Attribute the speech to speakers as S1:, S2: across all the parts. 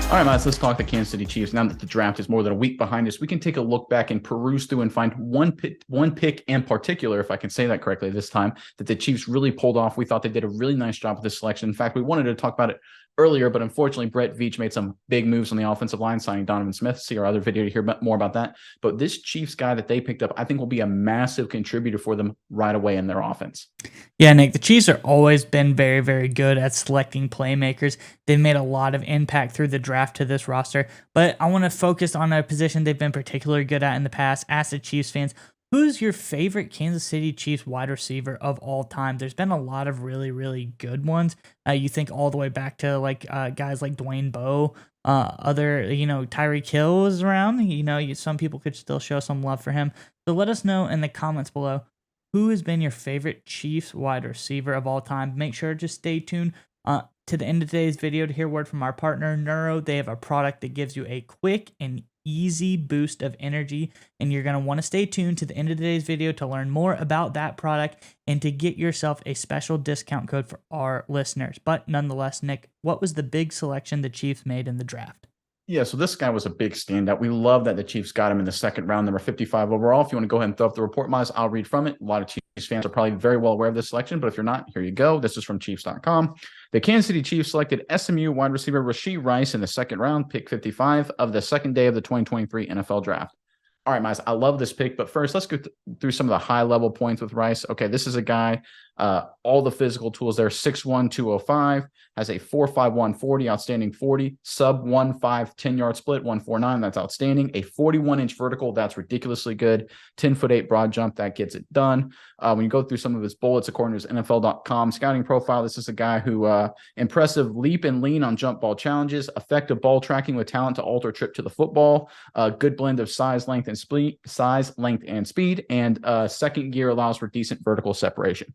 S1: All right, Miles, let's talk the Kansas City Chiefs. Now that the draft is more than a week behind us, we can take a look back and peruse through and find one pick in particular, if I can say that correctly this time, that the Chiefs really pulled off. We thought they did a really nice job with this selection. In fact, we wanted to talk about it earlier, but unfortunately, Brett Veach made some big moves on the offensive line, signing Donovan Smith. See our other video to hear more about that. But this Chiefs guy that they picked up, I think will be a massive contributor for them right away in their offense.
S2: Yeah, Nick, the Chiefs are always been very, very good at selecting playmakers. They've made a lot of impact through the draft to this roster, but I want to focus on a position they've been particularly good at in the past. Ask the Chiefs fans, who's your favorite Kansas City Chiefs wide receiver of all time? There's been a lot of really, really good ones. You think all the way back to guys like Dwayne Bowe, Tyreek Hill was around. Some people could still show some love for him. So let us know in the comments below, who has been your favorite Chiefs wide receiver of all time? Make sure to stay tuned to the end of today's video to hear word from our partner, Neuro. They have a product that gives you a quick and easy boost of energy, and you're going to want to stay tuned to the end of today's video to learn more about that product and to get yourself a special discount code for our listeners. But nonetheless, Nick, what was the big selection the Chiefs made in the draft?
S1: Yeah, so this guy was a big standout. We love that the Chiefs got him in the second round, number 55 overall. If you want to go ahead and throw up the report, Miles, I'll read from it. A lot of Chiefs fans are probably very well aware of this selection, but if you're not, here you go. This is from Chiefs.com. The Kansas City Chiefs selected SMU wide receiver Rashee Rice in the second round, pick 55 of the second day of the 2023 NFL Draft. All right, Miles, I love this pick, but first, let's go through some of the high-level points with Rice. Okay, this is a guy, all the physical tools there, 6'1", 205, has a 4.51 40, outstanding 40, sub 1.5 10-yard split, 1.49, that's outstanding, a 41-inch vertical, that's ridiculously good, 10'8" broad jump, that gets it done. When you go through some of his bullets, according to his NFL.com scouting profile, this is a guy who impressive leap and lean on jump ball challenges, effective ball tracking with talent to alter trip to the football, a good blend of size, length, and speed, and second gear allows for decent vertical separation.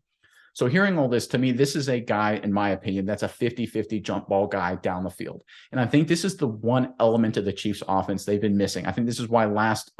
S1: So hearing all this, to me, this is a guy, in my opinion, that's a 50-50 jump ball guy down the field. And I think this is the one element of the Chiefs offense they've been missing. I think this is why last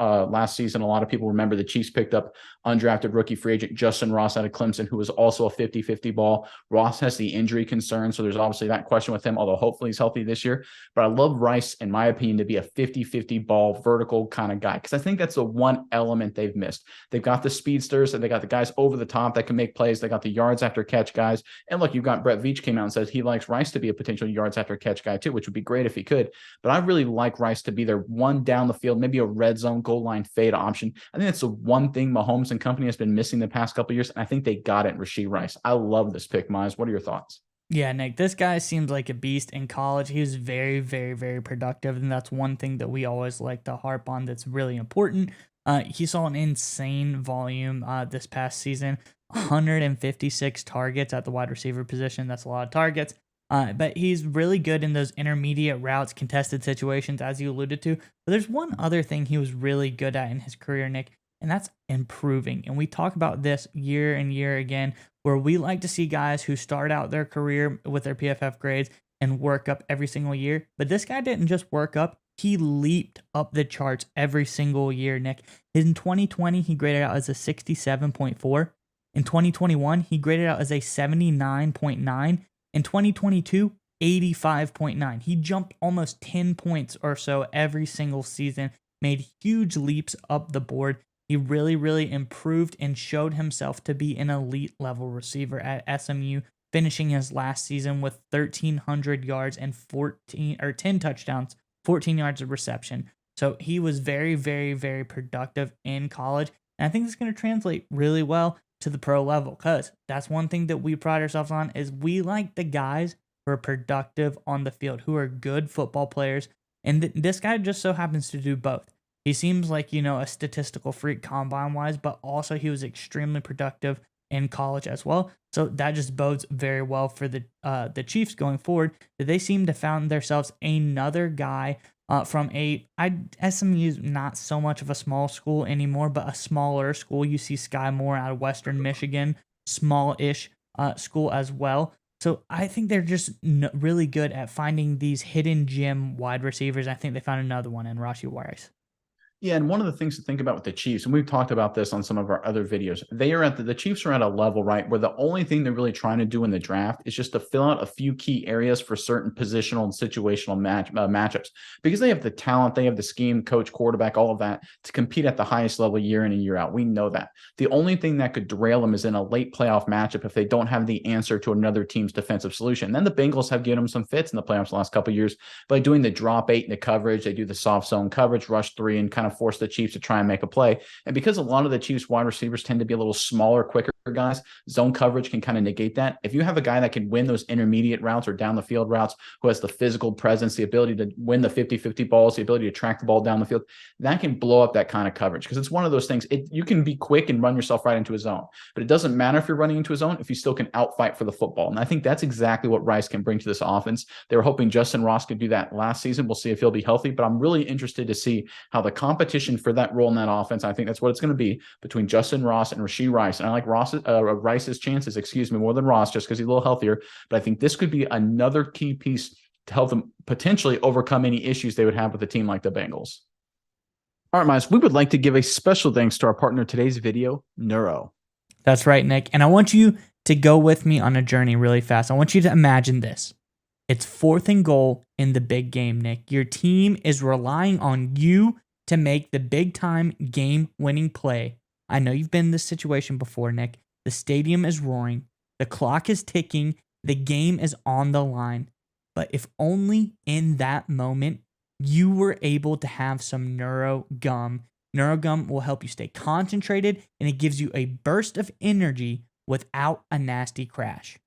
S1: season, a lot of people remember the Chiefs picked up undrafted rookie free agent Justin Ross out of Clemson, who was also a 50-50 ball. Ross has the injury concern, so there's obviously that question with him, although hopefully he's healthy this year. But I love Rice, in my opinion, to be a 50-50 ball vertical kind of guy, because I think that's the one element they've missed. They've got the speedsters, and they got the guys over the top that can make plays. They got the yards after catch guys. And look, you've got Brett Veach came out and says he likes Rice to be a potential yards after catch guy too, which would be great if he could. But I really like Rice to be their one down the field, maybe a red zone goal line fade option. I think that's the one thing Mahomes and company has been missing the past couple of years. And I think they got it in Rashee Rice. I love this pick, Miles. What are your thoughts?
S2: Yeah, Nick, this guy seems like a beast in college. He was very, very, very productive, and that's one thing that we always like to harp on that's really important. He saw an insane volume this past season, 156 targets at the wide receiver position. That's a lot of targets. But he's really good in those intermediate routes, contested situations, as you alluded to. But there's one other thing he was really good at in his career, Nick, and that's improving. And we talk about this year and year again, where we like to see guys who start out their career with their PFF grades and work up every single year. But this guy didn't just work up, he leaped up the charts every single year, Nick. In 2020, he graded out as a 67.4. In 2021, he graded out as a 79.9. In 2022, 85.9. He jumped almost 10 points or so every single season, made huge leaps up the board. He really, really improved and showed himself to be an elite level receiver at SMU, finishing his last season with 1,300 yards and 10 touchdowns, 14 yards of reception. So he was very, very, very productive in college. And I think this is going to translate really well to the pro level, because that's one thing that we pride ourselves on is we like the guys who are productive on the field, who are good football players. And this guy just so happens to do both. He seems like, a statistical freak combine-wise, but also he was extremely productive in college as well. So that just bodes very well for the Chiefs going forward, that they seem to found themselves another guy from SMU is not so much of a small school anymore, but a smaller school. You see Sky Moore out of Western Michigan, small-ish school as well. So I think they're just really good at finding these hidden gem wide receivers. I think they found another one in Rashee Rice.
S1: Yeah, and one of the things to think about with the Chiefs, and we've talked about this on some of our other videos, they are at the Chiefs are at a level, right, where the only thing they're really trying to do in the draft is just to fill out a few key areas for certain positional and situational matchups, because they have the talent, they have the scheme, coach, quarterback, all of that to compete at the highest level year in and year out. We know that. The only thing that could derail them is in a late playoff matchup if they don't have the answer to another team's defensive solution. And then the Bengals have given them some fits in the playoffs the last couple of years by doing the drop 8 in the coverage. They do the soft zone coverage, rush 3, and kind of force the Chiefs to try and make a play. And because a lot of the Chiefs wide receivers tend to be a little smaller, quicker guys, zone coverage can kind of negate that. If you have a guy that can win those intermediate routes or down the field routes, who has the physical presence, the ability to win the 50-50 balls, the ability to track the ball down the field, that can blow up that kind of coverage. Because it's one of those things, you can be quick and run yourself right into a zone, but it doesn't matter if you're running into a zone if you still can outfight for the football. And I think that's exactly what Rice can bring to this offense. They were hoping Justin Ross could do that last season. We'll see if he'll be healthy, but I'm really interested to see how the competition for that role in that offense, I think that's what it's going to be, between Justin Ross and Rashee Rice. And I like Rice's chances, more than Ross, just because he's a little healthier. But I think this could be another key piece to help them potentially overcome any issues they would have with a team like the Bengals. All right, Miles, we would like to give a special thanks to our partner in today's video, Neuro.
S2: That's right, Nick. And I want you to go with me on a journey really fast. I want you to imagine this. It's 4th and goal in the big game, Nick. Your team is relying on you to make the big-time game-winning play. I know you've been in this situation before, Nick. The stadium is roaring. The clock is ticking. The game is on the line. But if only in that moment you were able to have some Neuro Gum. Neuro Gum will help you stay concentrated, and it gives you a burst of energy without a nasty crash.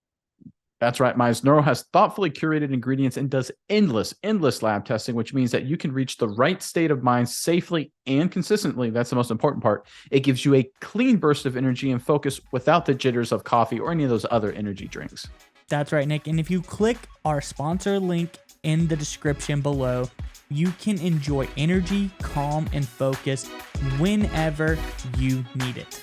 S1: That's right, Miles. Neuro has thoughtfully curated ingredients and does endless lab testing, which means that you can reach the right state of mind safely and consistently. That's the most important part. It gives you a clean burst of energy and focus without the jitters of coffee or any of those other energy drinks.
S2: That's right, Nick. And if you click our sponsor link in the description below, you can enjoy energy, calm, and focus whenever you need it.